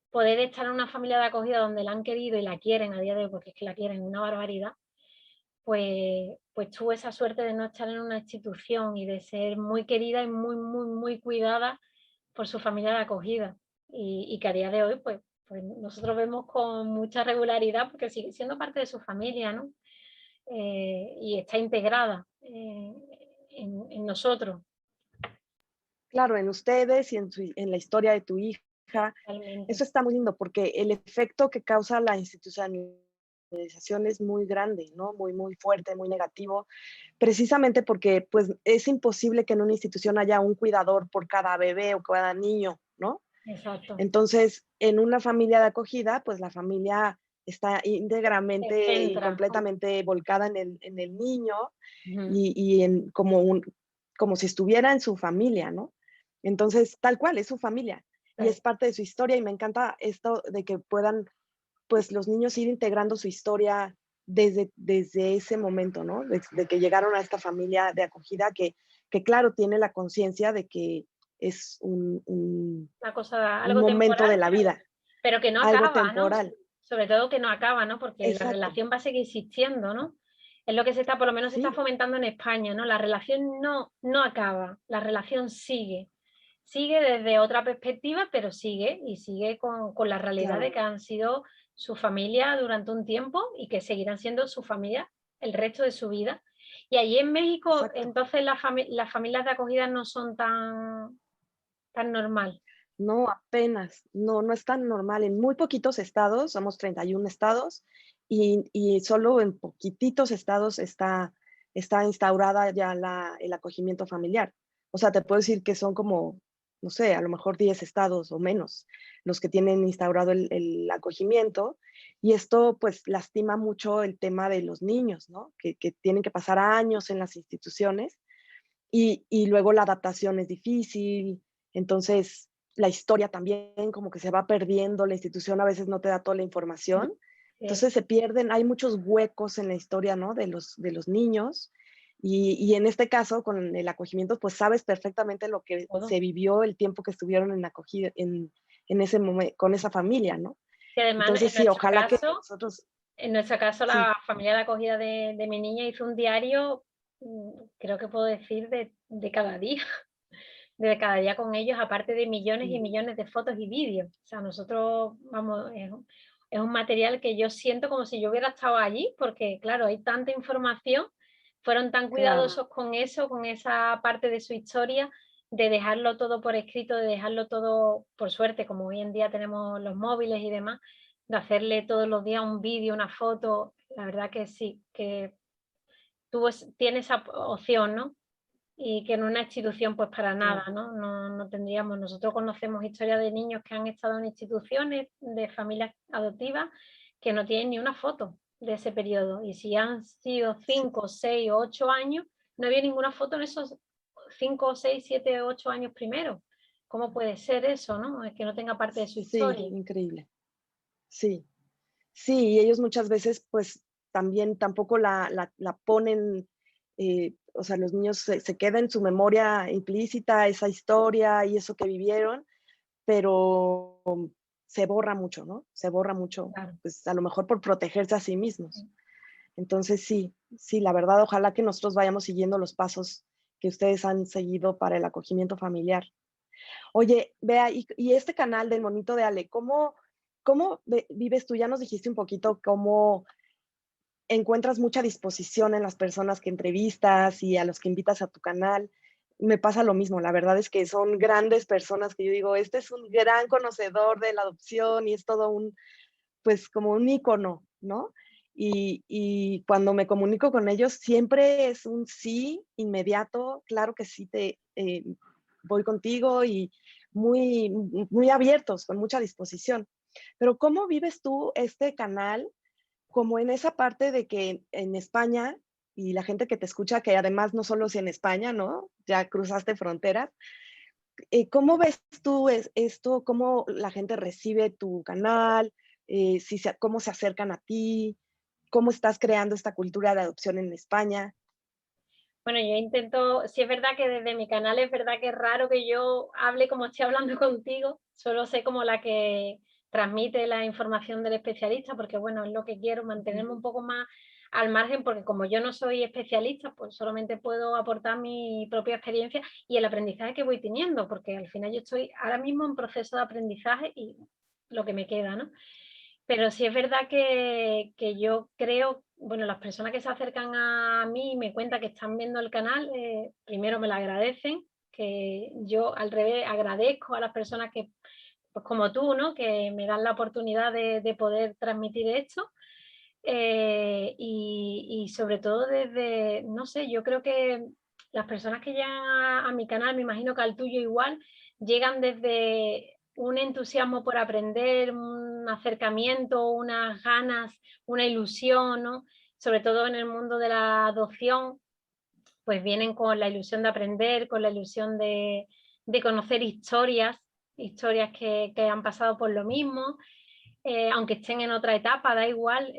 poder estar en una familia de acogida donde la han querido y la quieren a día de hoy, porque es que la quieren una barbaridad, pues tuvo esa suerte de no estar en una institución y de ser muy querida y muy, muy, muy cuidada por su familia de acogida. Y que a día de hoy, pues nosotros vemos con mucha regularidad porque sigue siendo parte de su familia, ¿no? Y está integrada en nosotros, claro, en ustedes y en la historia de tu hija. realmente. Eso está muy lindo porque el efecto que causa la institucionalización es muy grande, ¿no? Muy, muy fuerte, muy negativo, precisamente porque pues es imposible que en una institución haya un cuidador por cada bebé o cada niño, ¿no? Exacto. Entonces, en una familia de acogida, pues la familia está Se íntegramente y centra. completamente volcada en el niño Ujú. y en como si estuviera en su familia, ¿no? Entonces, tal cual, es su familia y Sí. es parte de su historia y me encanta esto de que puedan, pues, los niños ir integrando su historia desde ese momento, ¿no? De que llegaron a esta familia de acogida que claro, tiene la conciencia de que es Una cosa, un algo momento temporal, de la vida, pero que no algo acaba, ¿no? temporal. Sobre todo que no acaba, ¿no? Porque la Exacto, relación va a seguir existiendo, ¿no? Es lo que se está, por lo menos se está sí, fomentando en España, ¿no? La relación no acaba, la relación sigue. Sigue desde otra perspectiva, pero sigue y sigue con la realidad de claro, que han sido su familia durante un tiempo y que seguirán siendo su familia el resto de su vida. Y allí en México, exacto. entonces las familias de acogida no son tan normal. No, apenas, no es tan normal. En muy poquitos estados, somos 31 estados, y solo en poquititos estados está instaurada ya el acogimiento familiar. O sea, te puedo decir que son como, no sé, a lo mejor 10 estados o menos los que tienen instaurado el acogimiento, y esto, pues, lastima mucho el tema de los niños, ¿no? Que tienen que pasar años en las instituciones, y luego la adaptación es difícil, entonces la historia también como que se va perdiendo, la institución a veces no te da toda la Mm, información, sí, entonces se pierden, hay muchos huecos en la historia, ¿no? De los niños, y en este caso, con el acogimiento, pues sabes perfectamente lo que todo. se vivió el tiempo que estuvieron en acogida en ese momento con esa familia, ¿no? Y además, Entonces sí, ojalá que nosotros en nuestro caso, sí, la familia de acogida de mi niña hizo un diario, creo que puedo decir, de cada día, de cada día con ellos, aparte de millones y mm, millones de fotos y vídeos. O sea, nosotros, vamos, es un material que yo siento como si yo hubiera estado allí, porque claro, hay tanta información, fueron tan claro, cuidadosos con eso, con esa parte de su historia, de dejarlo todo por escrito, de dejarlo todo, por suerte, como hoy en día tenemos los móviles y demás, de hacerle todos los días un vídeo, una foto, la verdad que sí, que tiene esa opción, ¿no? Y que en una institución, pues para nada, claro. ¿no? No tendríamos. Nosotros conocemos historias de niños que han estado en instituciones de familias adoptivas que no tienen ni una foto de ese periodo. Y si han sido Sí, 5, 6 o 8 años, no había ninguna foto en esos 5, 6, 7, 8 años primero. ¿Cómo puede ser eso, no? Es que no tenga parte de su sí, historia. increíble. Sí, sí, y ellos muchas veces, pues, también tampoco la ponen, o sea, los niños se queda en su memoria implícita esa historia y eso que vivieron, pero se borra mucho, ¿no? Se borra mucho, Claro. pues, a lo mejor por protegerse a sí mismos. Entonces, sí, sí, la verdad, ojalá que nosotros vayamos siguiendo los pasos que ustedes han seguido para el acogimiento familiar. Oye, Bea, y este canal del Monito de Ale, ¿cómo vives tú? Ya nos dijiste un poquito cómo encuentras mucha disposición en las personas que entrevistas y a los que invitas a tu canal. Me pasa lo mismo, la verdad es que son grandes personas que yo digo, este es un gran conocedor de la adopción y es todo un, pues como un ícono, ¿no? Y cuando me comunico con ellos siempre es un sí inmediato, claro que sí voy contigo y muy abiertos, con mucha disposición. Pero ¿cómo vives tú este canal como en esa parte de que en España y la gente que te escucha, que además no solo es en España, ¿no? Ya cruzaste fronteras. ¿Cómo ves tú esto? ¿Cómo la gente recibe tu canal? ¿Cómo se acercan a ti? ¿Cómo estás creando esta cultura de adopción en España? Bueno, yo intento, si es verdad que desde mi canal es verdad que es raro que yo hable como estoy hablando contigo, solo sé como la que transmite la información del especialista, porque bueno, es lo que quiero, Ujú. mantenerme un poco más al margen, porque como yo no soy especialista, pues solamente puedo aportar mi propia experiencia y el aprendizaje que voy teniendo, porque al final yo estoy ahora mismo en proceso de aprendizaje y lo que me queda, ¿no? Pero sí es verdad que yo creo, bueno, las personas que se acercan a mí y me cuentan que están viendo el canal, primero me lo agradecen, que yo al revés agradezco a las personas que, pues como tú, ¿no? Que me dan la oportunidad de poder transmitir esto. Y sobre todo desde, no sé, yo creo que las personas que llegan a mi canal, me imagino que al tuyo igual, llegan desde un entusiasmo por aprender, un acercamiento, unas ganas, una ilusión, ¿no? Sobre todo en el mundo de la adopción, pues vienen con la ilusión de aprender, con la ilusión de conocer historias, historias que han pasado por lo mismo, aunque estén en otra etapa, da igual,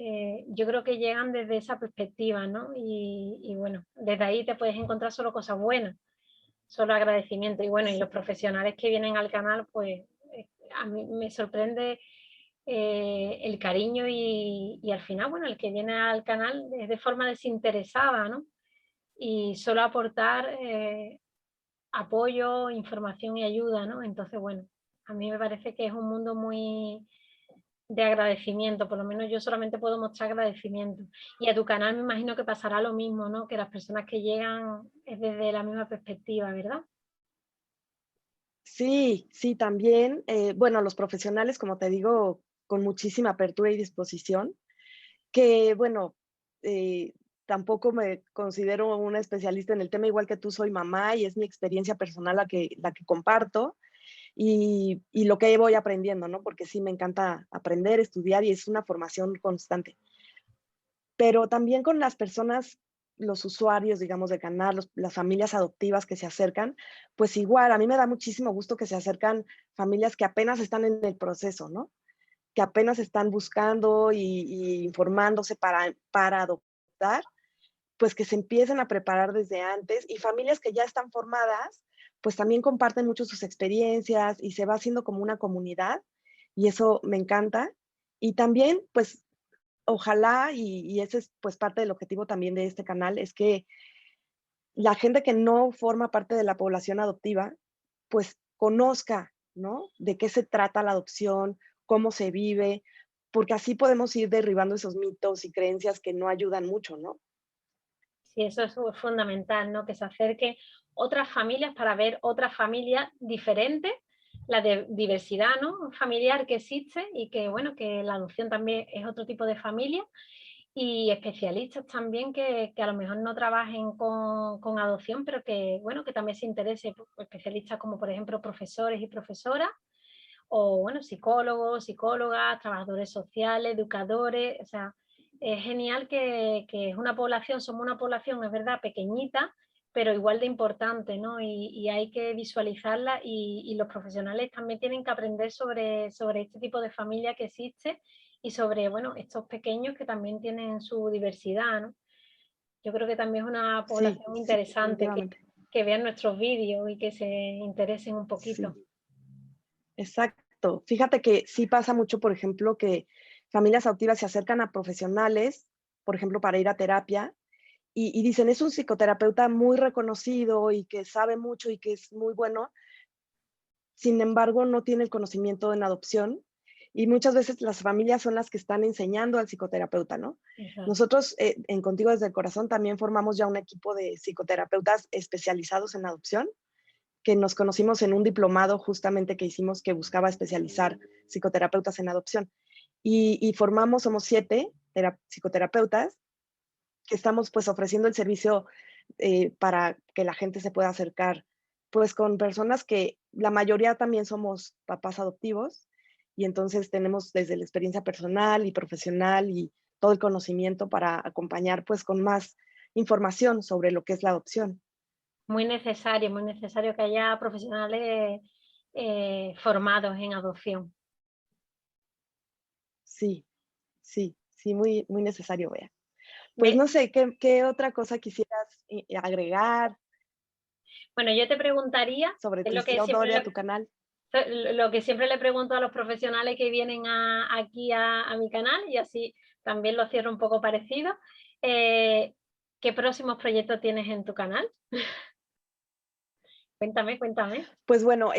yo creo que llegan desde esa perspectiva, ¿no? Y bueno, desde ahí te puedes encontrar solo cosas buenas, solo agradecimiento. Y bueno, y Sí, los profesionales que vienen al canal, pues a mí me sorprende el cariño y al final, bueno, el que viene al canal es de forma desinteresada, ¿no? Y solo aportar apoyo, información y ayuda, ¿no? Entonces, bueno, a mí me parece que es un mundo muy de agradecimiento, por lo menos yo solamente puedo mostrar agradecimiento. Y a tu canal me imagino que pasará lo mismo, ¿no? Que las personas que llegan es desde la misma perspectiva, ¿verdad? sí, sí, también, bueno, los profesionales, como te digo, con muchísima apertura y disposición, que bueno, eh, tampoco me considero una especialista en el tema, igual que tú soy mamá y es mi experiencia personal la que comparto. Y lo que voy aprendiendo, ¿no? Porque sí me encanta aprender, estudiar y es una formación constante. Pero también con las personas, los usuarios, digamos, del canal, las familias adoptivas que se acercan, pues igual, a mí me da muchísimo gusto que se acercan familias que apenas están en el proceso, ¿no? Que apenas están buscando y informándose para adoptar, pues que se empiecen a preparar desde antes y familias que ya están formadas, pues también comparten mucho sus experiencias y se va haciendo como una comunidad y eso me encanta. Y también, pues ojalá, y ese es pues parte del objetivo también de este canal, es que la gente que no forma parte de la población adoptiva, pues conozca, ¿no? De qué se trata la adopción, cómo se vive, porque así podemos ir derribando esos mitos y creencias que no ayudan mucho, ¿no? Sí, eso es fundamental, ¿no? Que se acerquen otras familias para ver otras familias diferentes, la de diversidad, ¿no? Familiar que existe y que, bueno, que la adopción también es otro tipo de familia y especialistas también que a lo mejor no trabajen con adopción, pero que, bueno, que también se interese, especialistas como por ejemplo profesores y profesoras, o bueno, psicólogos, psicólogas, trabajadores sociales, educadores, o sea, es genial que es una población, somos una población, es verdad, pequeñita, pero igual de importante, ¿no? Y hay que visualizarla y los profesionales también tienen que aprender sobre este tipo de familia que existe y sobre, bueno, estos pequeños que también tienen su diversidad, ¿no? Yo creo que también es una Sí, población sí, interesante definitivamente. que vean nuestros vídeos y que se interesen un poquito. Sí, exacto. Fíjate que sí pasa mucho, por ejemplo, que familias adoptivas se acercan a profesionales, por ejemplo, para ir a terapia, y dicen, es un psicoterapeuta muy reconocido y que sabe mucho y que es muy bueno. Sin embargo, no tiene el conocimiento en adopción y muchas veces las familias son las que están enseñando al psicoterapeuta, ¿no? Exacto. Nosotros en Contigo desde el Corazón también formamos ya un equipo de psicoterapeutas especializados en adopción, que nos conocimos en un diplomado justamente que hicimos que buscaba especializar psicoterapeutas en adopción. Y formamos, somos 7 psicoterapeutas que estamos pues ofreciendo el servicio para que la gente se pueda acercar pues con personas que la mayoría también somos papás adoptivos y entonces tenemos desde la experiencia personal y profesional y todo el conocimiento para acompañar pues con más información sobre lo que es la adopción. Muy necesario que haya profesionales formados en adopción. Sí, sí, sí, muy, muy necesario, Bea. Pues Me- no sé, ¿qué otra cosa quisieras agregar bueno, yo te preguntaría, sobre es tu historia, tu canal? lo que siempre le pregunto a los profesionales que vienen aquí a mi canal, y así también lo cierro un poco parecido. eh, ¿Qué próximos proyectos tienes en tu canal? Cuéntame, cuéntame. Pues bueno,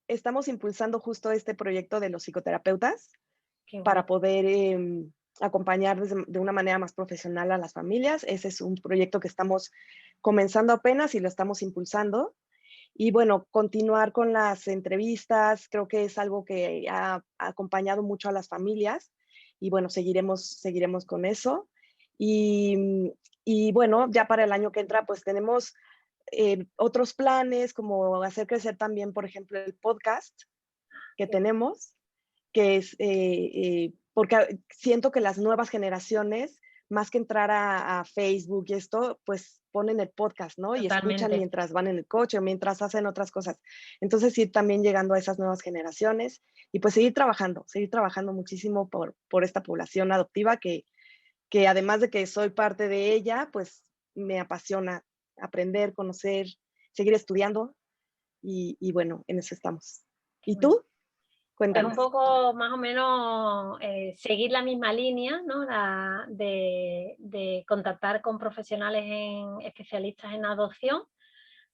estamos impulsando justo este proyecto de los psicoterapeutas Qué guay. para poder acompañar de una manera más profesional a las familias. Ese es un proyecto que estamos comenzando apenas y lo estamos impulsando. Y bueno, continuar con las entrevistas, creo que es algo que ha acompañado mucho a las familias y bueno, seguiremos con eso. Y bueno, ya para el año que entra, pues tenemos otros planes, como hacer crecer también, por ejemplo, el podcast que tenemos, que es, porque siento que las nuevas generaciones, más que entrar a Facebook y esto, pues ponen el podcast, ¿no? Y escuchan Totalmente. mientras van en el coche o mientras hacen otras cosas. Entonces, ir también llegando a esas nuevas generaciones y pues seguir trabajando muchísimo por esta población adoptiva que además de que soy parte de ella, pues me apasiona aprender, conocer, seguir estudiando y bueno, en eso estamos. Qué ¿Y bueno. tú? Pues un Cuéntanos. poco más o menos seguir la misma línea, ¿no? De contactar con profesionales especialistas en adopción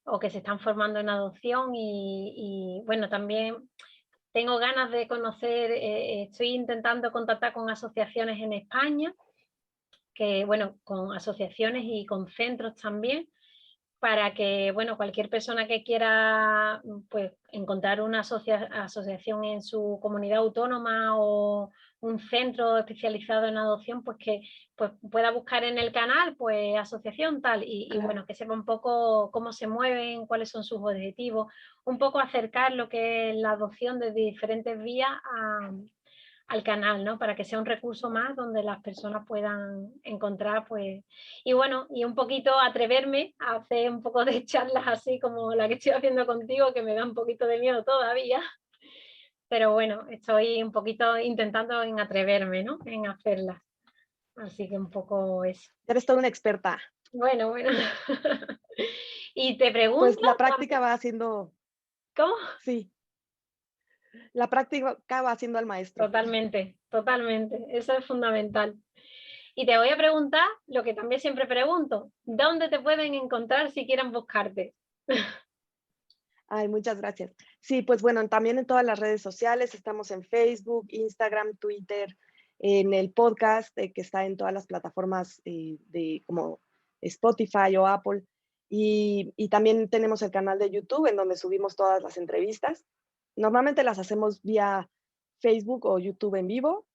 o que se están formando en adopción y, bueno, también tengo ganas de conocer, estoy intentando contactar con asociaciones en España, que bueno, con asociaciones y con centros también, para que, bueno, cualquier persona que quiera, pues, encontrar una asociación en su comunidad autónoma o un centro especializado en adopción, pues que pues, pueda buscar en el canal, pues, asociación tal, y Claro. bueno, que sepa un poco cómo se mueven, cuáles son sus objetivos, un poco acercar lo que es la adopción desde diferentes vías al canal, ¿no? Para que sea un recurso más donde las personas puedan encontrar, pues, y bueno, y un poquito atreverme a hacer un poco de charlas así como la que estoy haciendo contigo, que me da un poquito de miedo todavía, pero bueno, estoy un poquito intentando en atreverme, ¿no? En hacerlas. Así que un poco eso. Eres toda una experta. Bueno, bueno. Y te Pues pregunto, la práctica va haciendo, ¿cómo? sí, la práctica va haciendo al maestro. Totalmente, totalmente. Eso es fundamental. Y te voy a preguntar lo que también siempre pregunto, ¿dónde te pueden encontrar si quieren buscarte? Ay, muchas gracias. Sí, pues bueno, también en todas las redes sociales, estamos en Facebook, Instagram, Twitter, en el podcast que está en todas las plataformas de como Spotify o Apple. Y también tenemos el canal de YouTube en donde subimos todas las entrevistas. Normalmente las hacemos vía Facebook o YouTube en vivo,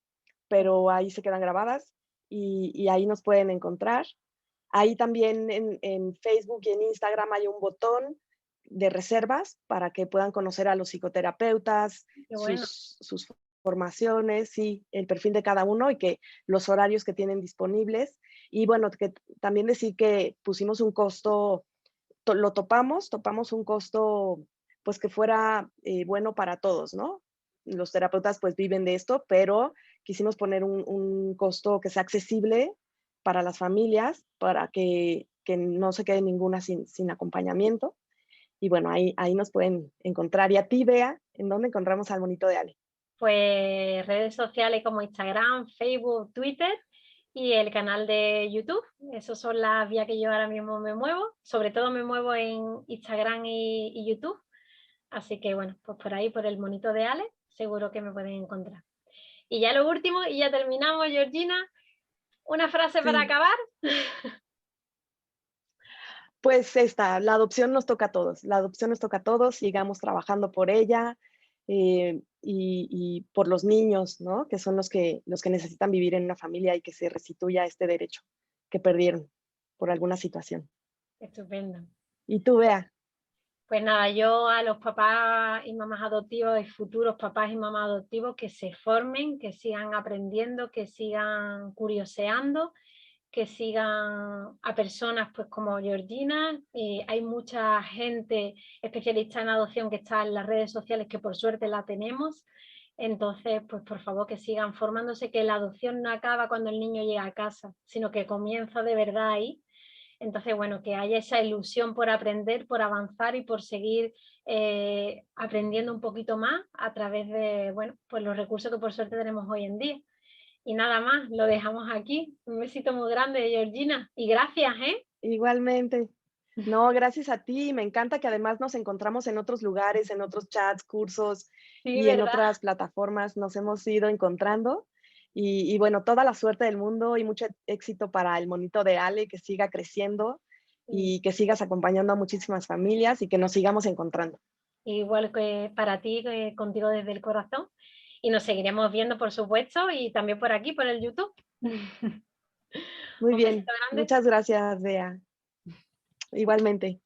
pero ahí se quedan grabadas. y ahí nos pueden encontrar. Ahí también en Facebook y en Instagram hay un botón de reservas para que puedan conocer a los psicoterapeutas, Qué bueno. sus formaciones, sí, el perfil de cada uno y que los horarios que tienen disponibles. Y bueno, que también decir que pusimos un costo, lo topamos un costo pues que fuera bueno para todos, ¿no? Los terapeutas pues viven de esto, pero quisimos poner un costo que sea accesible para las familias, para que no se quede ninguna sin acompañamiento. Y bueno, ahí nos pueden encontrar. Y a ti, Bea, ¿en dónde encontramos al monito de Ale? Pues redes sociales como Instagram, Facebook, Twitter y el canal de YouTube. Esas son las vías que yo ahora mismo me muevo. Sobre todo me muevo en Instagram y YouTube. Así que bueno, pues por ahí, por el monito de Ale, seguro que me pueden encontrar. Y ya lo último, y ya terminamos, Georgina. Una frase para Sí, acabar. pues la adopción nos toca a todos, la adopción nos toca a todos, sigamos trabajando por ella y por los niños, ¿no? Que son los que necesitan vivir en una familia y que se restituya este derecho que perdieron por alguna situación. Estupendo. Y tú, Bea, Pues nada, yo a los papás y mamás adoptivos y futuros papás y mamás adoptivos que se formen, que sigan aprendiendo, que sigan curioseando, que sigan a personas pues como Georgina. Hay mucha gente especialista en adopción que está en las redes sociales, que por suerte la tenemos. Entonces, pues por favor que sigan formándose, que la adopción no acaba cuando el niño llega a casa, sino que comienza de verdad ahí. Entonces, bueno, que haya esa ilusión por aprender, por avanzar y por seguir aprendiendo un poquito más a través de, bueno, pues los recursos que por suerte tenemos hoy en día. Y nada más, lo dejamos aquí. Un besito muy grande, Georgina. Y gracias, ¿eh? igualmente. No, gracias a ti. Me encanta que además nos encontramos en otros lugares, en otros chats, cursos Sí, y en ¿verdad? otras plataformas nos hemos ido encontrando. Y bueno, toda la suerte del mundo y mucho éxito para el monito de Ale, que siga creciendo Sí. y que sigas acompañando a muchísimas familias y que nos sigamos encontrando. Igual que para ti, que contigo desde el corazón. Y nos seguiremos viendo, por supuesto, y también por aquí, por el YouTube. Muy Un bien. besito grande. Muchas gracias, Bea. Igualmente.